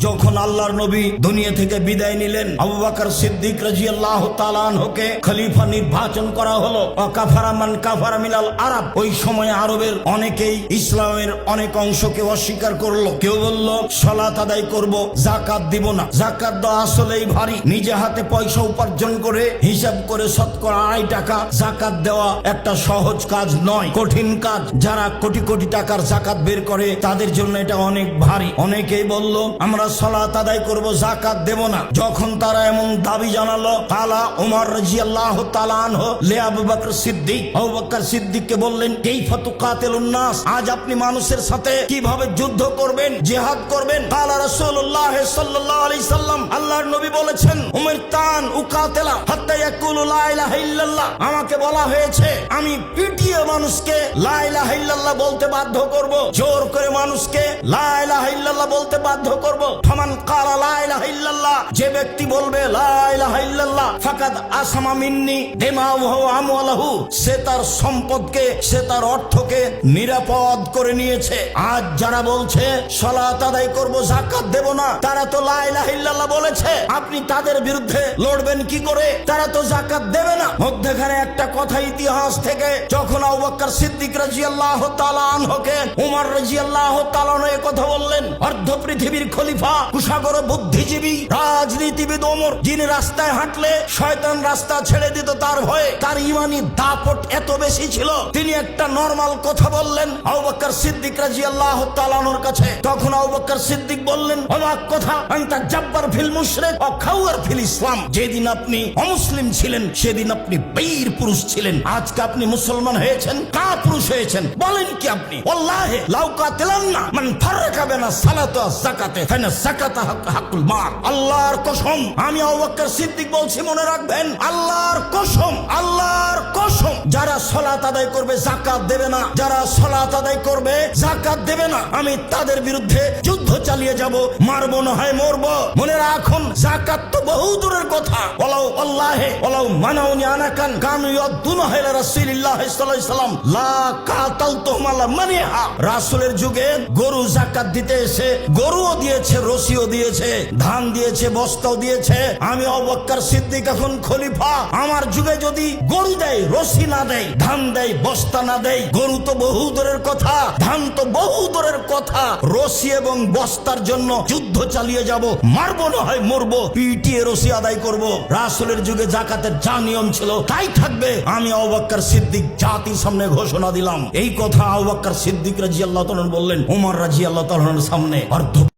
যখন আল্লাহর নবী দুনিয়া থেকে বিদায় নিলেন, আবু বকর সিদ্দিক রাদিয়াল্লাহু তাআলা আনহুকে খলিফা নির্বাচন করা হলো। কাফারা মান কাফারা মিনাল আরব, ওই সময় আরবের অনেকেই ইসলামের অনেক অংশকে অস্বীকার করলো। কেউ বলল সালাত আদায় করব, যাকাত দিব না। যাকাত দেওয়া আসলেই ভারী, নিজে হাতে পয়সা উপার্জন করে হিসাব করে শতকরা 2.5 টাকা যাকাত দেওয়া একটা সহজ কাজ নয়, কঠিন কাজ। যারা কোটি কোটি টাকার যাকাত বের করে তাদের জন্য এটা অনেক ভারী। অনেকেই বলল আমরা সালাত আদায় করব, যাকাত দেব না। যখন তারা এমন দাবি জানালো, কালা ওমর রাদিয়াল্লাহু তাআলা আনহু লে আবু বকর সিদ্দিক, আবু বকর সিদ্দিককে বললেন কাইফা তুকাতিলুন নাস, আজ আপনি মানুষের সাথে কিভাবে যুদ্ধ করবেন, জিহাদ করবেন? কালা রাসূলুল্লাহ সাল্লাল্লাহু আলাইহি সাল্লাম, আল্লাহর নবী বলেছেন উমিরতান উকাতিলা হাত্তা ইয়াকুলু লা ইলাহা ইল্লাল্লাহ, আমাকে বলা হয়েছে আমি পিটিয়ে মানুষকে লা ইলাহা ইল্লাল্লাহ বলতে বাধ্য করব, জোর করে মানুষকে লা ইলাহা ইল্লাল্লাহ বলতে বাধ্য করব। ফামান ক্বালা লা ইলাহা ইল্লাল্লাহ, যে ব্যক্তি বলবে লা ইলাহা ইল্লাল্লাহ, ফাকাদ আসামা মিন্নি দিমাউহু ওয়া আমওয়ালহু, সে তার সম্পদকে, সে তার অর্থকে নিরাপদ করে নিয়েছে। আজ যারা বলছে সালাত আদায় করব, যাকাত দেব না, তারা তো লা ইলাহা ইল্লাল্লাহ বলেছে, আপনি তাদের বিরুদ্ধে লড়বেন কি করে? তারা তো যাকাত দেবে না। মধ্যখানে একটা কথা ইতিহাস থেকে, যখন আবু বকর সিদ্দিক রাদিয়াল্লাহু তাআলা আনহুকে উমর রাদিয়াল্লাহু তাআলা আনহু এই কথা বললেন, অর্ধ পৃথিবীর খলিফা, কুশাগর বুদ্ধিজীবী রাজনীতিবিদ ওমর, যিনি রাস্তায় হাঁটলে শয়তান রাস্তা ছেড়ে দিত তার ভয়ে, তার ইমানি দাপট এত বেশি ছিল, তিনি একটা নরমাল কথা বললেন আবু বকর সিদ্দিক রাদিয়াল্লাহু তাআলা আনহুর কাছে। তখন আবু বকর সিদ্দিক বললেন, অবাক কথা, আনতা জাব্বার ফিল মুশরিক ওয়া খাওয়ার ফিল ইসলাম, যেদিন আপনি অমুসলিম ছিলেন সেদিন আপনি বীর পুরুষ ছিলেন, আজকে আপনি মুসলমান হয়েছেন, কাপুরুষ হয়েছেন। বলেন কি আপনি? ওয়াল্লাহি লাউ কাতিলান্না মান ফাররাকা বাইনা সালাতি ওয়া যাকাতি ফাইনা যাকাতা হাক্কুল মাল, আল্লাহর কসম, আমি আবু বকর সিদ্দিক বলছি, মনে রাখবেন, আল্লাহর কসম, আল্লাহর কসম, যারা সালাত আদায় করবে যাকাত দেবে না, যারা সালাত আদায় করবে যাকাত দেবে না, আমি তাদের বিরুদ্ধে যুদ্ধ চালিয়ে যাব, মারবো না হয় মরবো। মনে রাখুন, যাকাত তো বহু দূরের কথা, ওয়ালাউ আল্লাহে ওয়ালাউ মানাউনি আনাকান কানু ইয়াদুনা ইলা রাসূলিল্লাহ সাল্লাল্লাহু আলাইহি সাল্লাম লা কাতালতুহুম আলা মানিহা, রাসূলের যুগে গরু যাকাত দিতে এসে গরুও দিয়েছে, রশিও দিয়েছে, ধান দিয়েছে, বস্তাও দিয়েছে। আমি আবু বকর সিদ্দিক এখন খলিফা, আমার যুগে যদি গরু দেয়, রশি না দেয়, ধান দেয়, বস্তা না দেয়, গরু তো বহু দূরের কথা, ধান তো বহু দূরের কথা, রশি এবং বস্তার জন্য যুদ্ধ চালিয়ে যাব, মারবো না হয় মরবো, পিটিয়ে রশি আদায় করব। রাসূলের যুগে যাকাতের যা নিয়ম ছিল তাই থাকবে। আমি আবু বকর সিদ্দিক জাতির সামনে ঘোষণা দিলাম। এই কথা আবু বকর সিদ্দিক রাদিয়াল্লাহু তাআলা বললেন উমর রাদিয়াল্লাহু তাআলার সামনে। অর্ধ